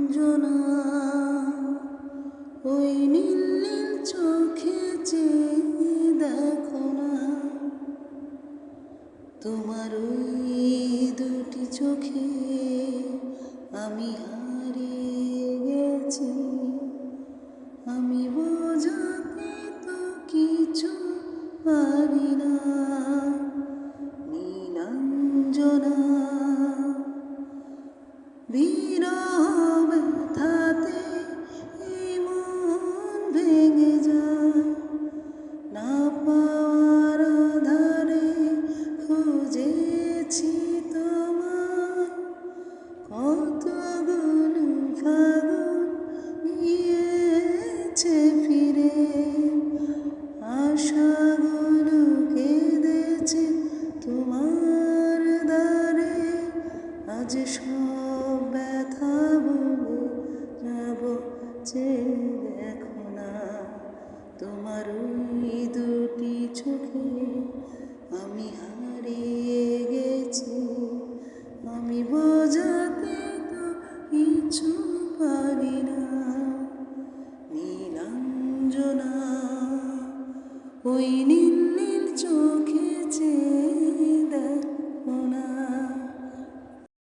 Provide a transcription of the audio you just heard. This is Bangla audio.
নীলাঞ্জনা ওই নীল নীল চোখে চেয়ে দেখো না, তোমার ওই দুটি চোখে আমি হারিয়ে গেছি। আমি বোঝাতে তো কিছু পারি না, নীলাঞ্জনা বিরহ ব্যথাতে এই মন ভেঙে যায়। না পাওয়ার আধারে খুঁজেছি তোমায়, কতগুলো ফাগুন গিয়েছে ফিরে, আশাগুলো কেঁদেছে তোমার দ্বারে। আজ সব ব্যথা বলে যাব, চেয়ে দেখো না, তোমার ওই দুটি চোখে আমি হারিয়ে গেছি। আমি বোঝাতে তো কিছু পারি না, নীলাঞ্জনা ওই